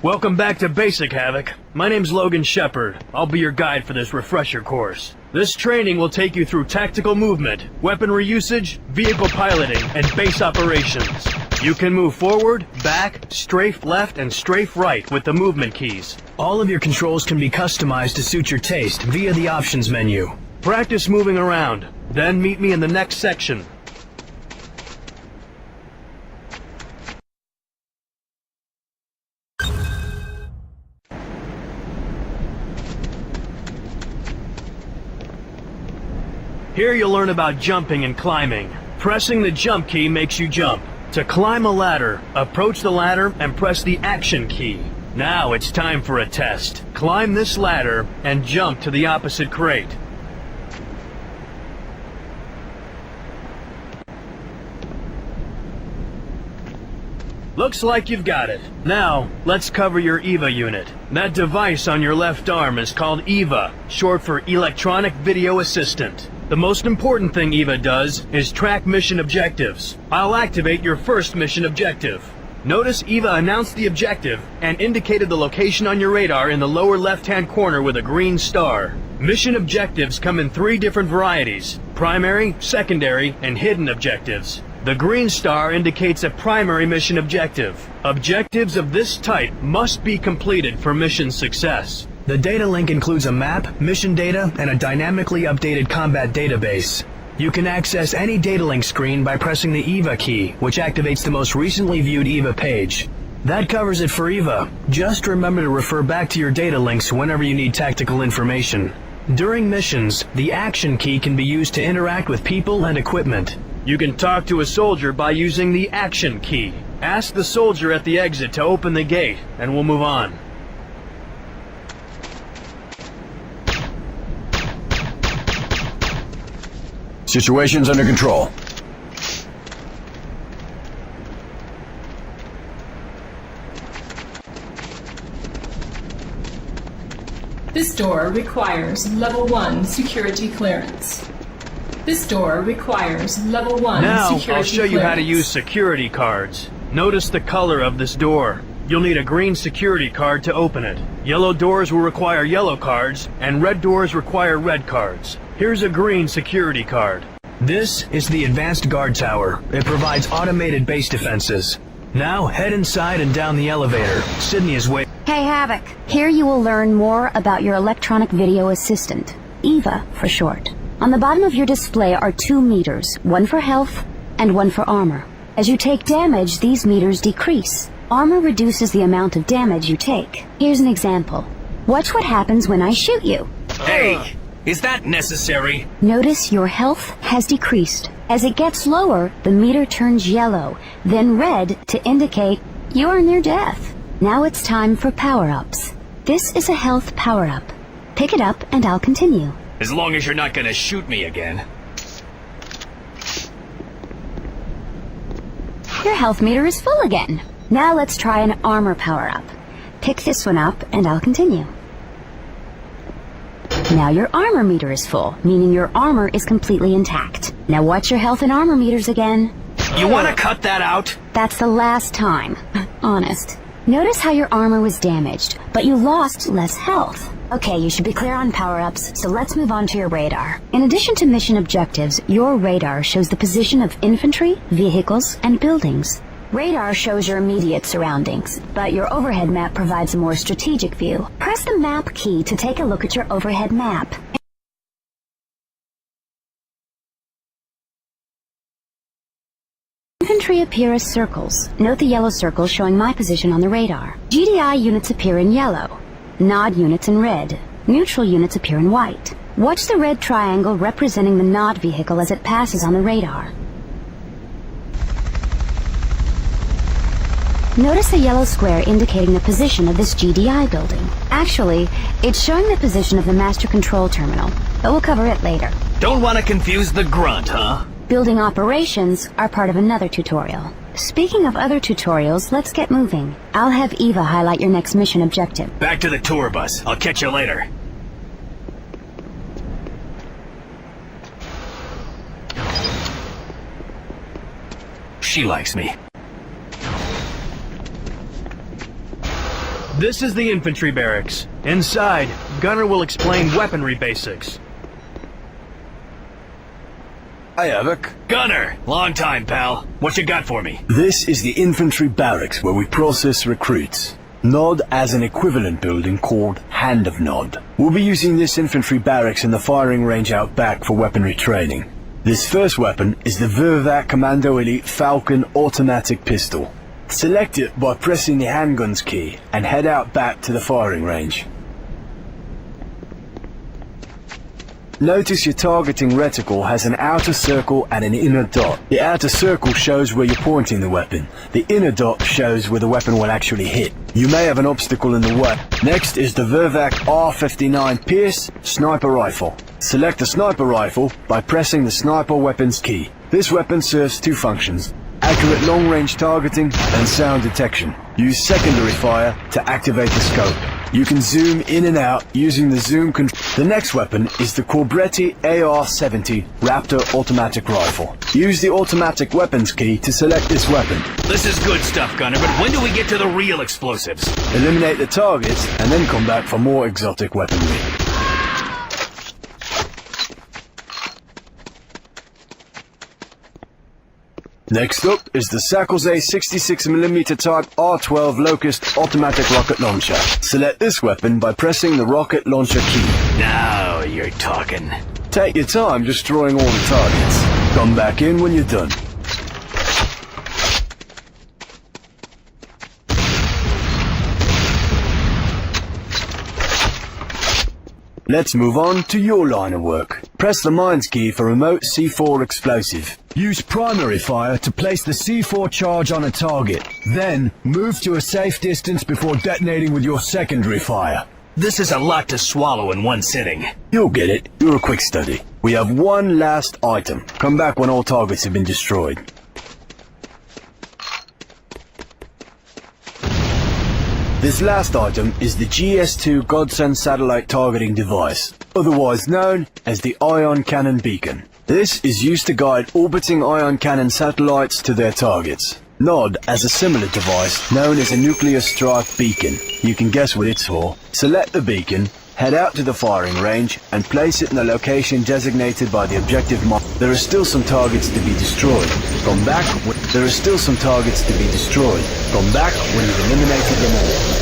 Welcome back to Basic Havoc. My name's Logan Shepard. I'll be your guide for this refresher course. This training will take you through tactical movement, weaponry usage, vehicle piloting, and base operations. You can move forward, back, strafe left, and strafe right with the movement keys. All of your controls can be customized to suit your taste via the options menu. Practice moving around, then meet me in the next section. Here you'll learn about jumping and climbing. Pressing the jump key makes you jump. To climb a ladder, approach the ladder and press the action key. Now it's time for a test. Climb this ladder and jump to the opposite crate. Looks like you've got it. Now, let's cover your EVA unit. That device on your left arm is called EVA, short for Electronic Video Assistant. The most important thing EVA does is track mission objectives. I'll activate your first mission objective. Notice EVA announced the objective and indicated the location on your radar in the lower left-hand corner with a green star. Mission objectives come in 3 different varieties: primary, secondary, and hidden objectives. The green star indicates a primary mission objective. Objectives of this type must be completed for mission success. The data link includes a map, mission data, and a dynamically updated combat database. You can access any data link screen by pressing the EVA key, which activates the most recently viewed EVA page. That covers it for EVA. Just remember to refer back to your data links whenever you need tactical information. During missions, the action key can be used to interact with people and equipment. You can talk to a soldier by using the action key. Ask the soldier at the exit to open the gate, and we'll move on. Situation's under control. This door requires level 1 security clearance. This door requires level 1 now, security clearance. I'll show you how to use security cards. Notice the color of this door. You'll need a green security card to open it. Yellow doors will require yellow cards, and red doors require red cards. Here's a green security card. This is the Advanced Guard Tower. It provides automated base defenses. Now, head inside and down the elevator. Sydney is waiting. Hey Havoc, here you will learn more about your Electronic Video Assistant, EVA for short. On the bottom of your display are 2 meters, one for health and one for armor. As you take damage, these meters decrease. Armor reduces the amount of damage you take. Here's an example. Watch what happens when I shoot you. Hey! Is that necessary? Notice your health has decreased. As it gets lower, the meter turns yellow, then red to indicate you are near death. Now it's time for power-ups. This is a health power-up. Pick it up and I'll continue. As long as you're not gonna shoot me again. Your health meter is full again. Now let's try an armor power-up. Pick this one up and I'll continue. Now your armor meter is full, meaning your armor is completely intact. Now watch your health and armor meters again. You wanna cut that out? That's the last time. Honest. Notice how your armor was damaged, but you lost less health. Okay, you should be clear on power-ups, so let's move on to your radar. In addition to mission objectives, your radar shows the position of infantry, vehicles, and buildings. Radar shows your immediate surroundings, but your overhead map provides a more strategic view. Press the map key to take a look at your overhead map. Infantry appear as circles. Note the yellow circle showing my position on the radar. GDI units appear in yellow. Nod units in red. Neutral units appear in white. Watch the red triangle representing the nod vehicle as it passes on the radar. Notice the yellow square indicating the position of this GDI building. Actually, it's showing the position of the master control terminal, but we'll cover it later. Don't want to confuse the grunt, huh? Building operations are part of another tutorial. Speaking of other tutorials, let's get moving. I'll have Eva highlight your next mission objective. Back to the tour bus. I'll catch you later. She likes me. This is the infantry barracks. Inside, Gunner will explain weaponry basics. Hi, Havoc. Gunner! Long time, pal. What you got for me? This is the infantry barracks where we process recruits. Nod has an equivalent building called Hand of Nod. We'll be using this infantry barracks in the firing range out back for weaponry training. This first weapon is the Vervac Commando Elite Falcon automatic pistol. Select it by pressing the handguns key and head out back to the firing range. Notice your targeting reticle has an outer circle and an inner dot. The outer circle shows where you're pointing the weapon. The inner dot shows where the weapon will actually hit. You may have an obstacle in the way. Next is the Vervac R59 Pierce Sniper Rifle. Select the sniper rifle by pressing the sniper weapons key. This weapon serves two functions: accurate long-range targeting and sound detection. Use secondary fire to activate the scope. You can zoom in and out using the zoom control. The next weapon is the Corbretti AR-70 Raptor automatic rifle. Use the automatic weapons key to select this weapon. This is good stuff, Gunner, but when do we get to the real explosives? Eliminate the targets and then come back for more exotic weaponry. Next up is the Sakoze 66mm Type R12 Locust automatic rocket launcher. Select this weapon by pressing the rocket launcher key. Now you're talking. Take your time destroying all the targets. Come back in when you're done. Let's move on to your line of work. Press the mines key for remote C4 explosive. Use primary fire to place the C4 charge on a target. Then, move to a safe distance before detonating with your secondary fire. This is a lot to swallow in one sitting. You'll get it. You're a quick study. We have one last item. Come back when all targets have been destroyed. This last item is the GS2 Godsend satellite targeting device, otherwise known as the Ion Cannon Beacon. This is used to guide orbiting ion cannon satellites to their targets. Nod has a similar device known as a nuclear strike beacon. You can guess what it's for. Select the beacon, head out to the firing range, and place it in the location designated by the objective mark. There are still some targets to be destroyed. Come back when you've eliminated them all.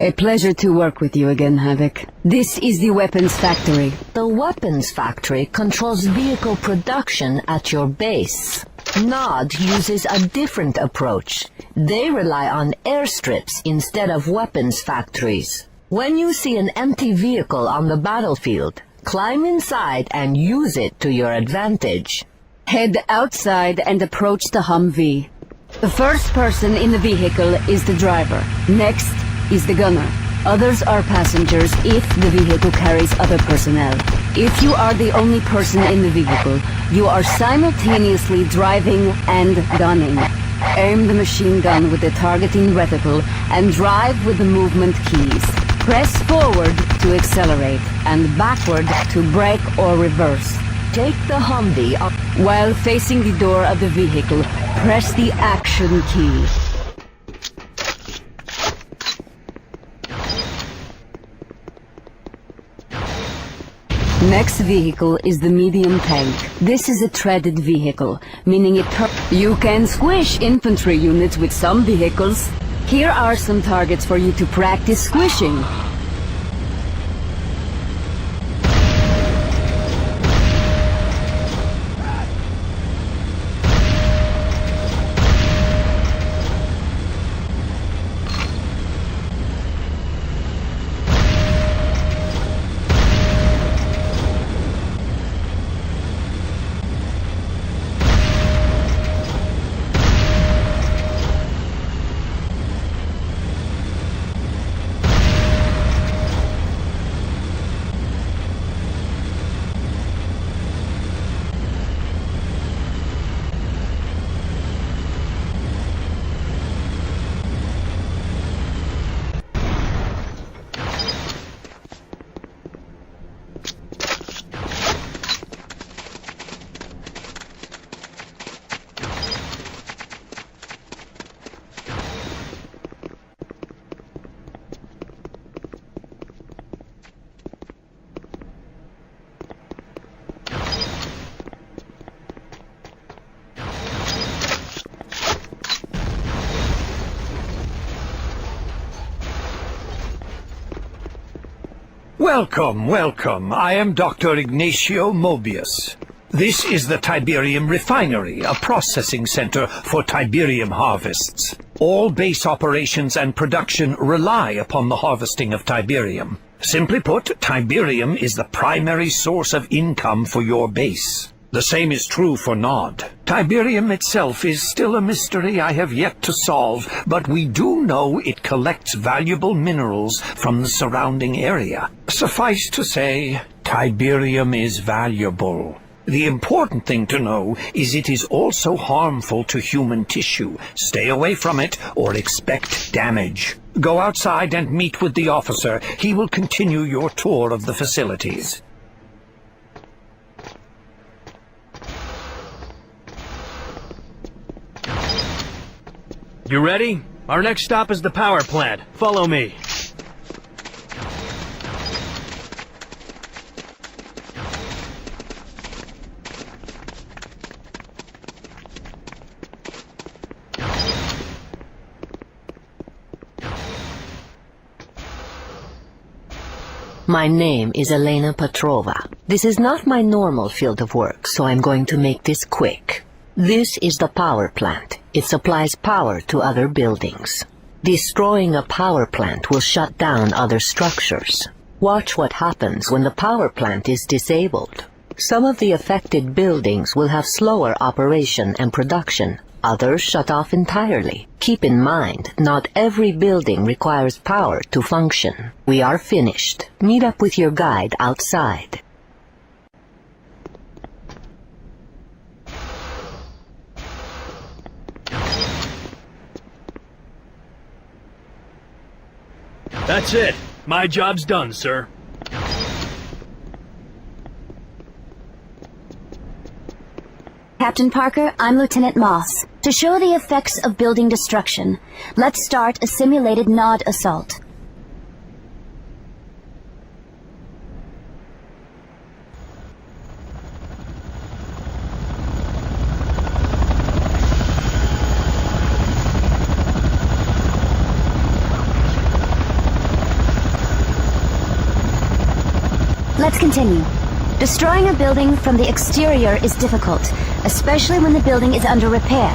A pleasure to work with you again, Havoc. This is the weapons factory. The weapons factory controls vehicle production at your base. Nod uses a different approach. They rely on airstrips instead of weapons factories. When you see an empty vehicle on the battlefield, climb inside and use it to your advantage. Head outside and approach the Humvee. The first person in the vehicle is the driver. Next is the gunner. Others are passengers if the vehicle carries other personnel. If you are the only person in the vehicle, you are simultaneously driving and gunning. Aim the machine gun with the targeting reticle and drive with the movement keys. Press forward to accelerate and backward to brake or reverse. Take the Humvee up. While facing the door of the vehicle, press the action key. Next vehicle is the medium tank. This is a treaded vehicle, meaning you can squish infantry units with some vehicles. Here are some targets for you to practice squishing. Welcome, welcome. I am Dr. Ignacio Mobius. This is the Tiberium Refinery, a processing center for Tiberium harvests. All base operations and production rely upon the harvesting of Tiberium. Simply put, Tiberium is the primary source of income for your base. The same is true for Nod. Tiberium itself is still a mystery I have yet to solve, but we do know it collects valuable minerals from the surrounding area. Suffice to say, Tiberium is valuable. The important thing to know is it is also harmful to human tissue. Stay away from it or expect damage. Go outside and meet with the officer. He will continue your tour of the facilities. You ready? Our next stop is the power plant. Follow me. My name is Elena Petrova. This is not my normal field of work, so I'm going to make this quick. This is the power plant. It supplies power to other buildings. Destroying a power plant will shut down other structures. Watch what happens when the power plant is disabled. Some of the affected buildings will have slower operation and production. Others shut off entirely. Keep in mind, not every building requires power to function. We are finished. Meet up with your guide outside. That's it. My job's done, sir. Captain Parker, I'm Lieutenant Moss. To show the effects of building destruction, let's start a simulated Nod assault. Let's continue. Destroying a building from the exterior is difficult, especially when the building is under repair.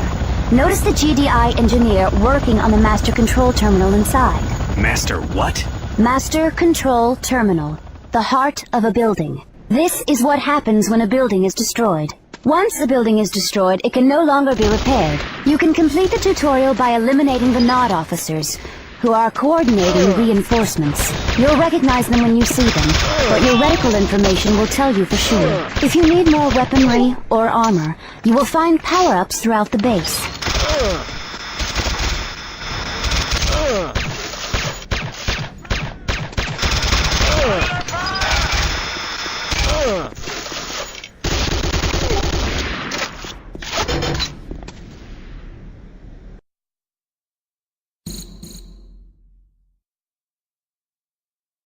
Notice the GDI engineer working on the master control terminal inside. Master what? Master control terminal, the heart of a building. This is what happens when a building is destroyed. Once a building is destroyed, it can no longer be repaired. You can complete the tutorial by eliminating the Nod officers, who are coordinating reinforcements. You'll recognize them when you see them, but your reticle information will tell you for sure. If you need more weaponry or armor, you will find power-ups throughout the base.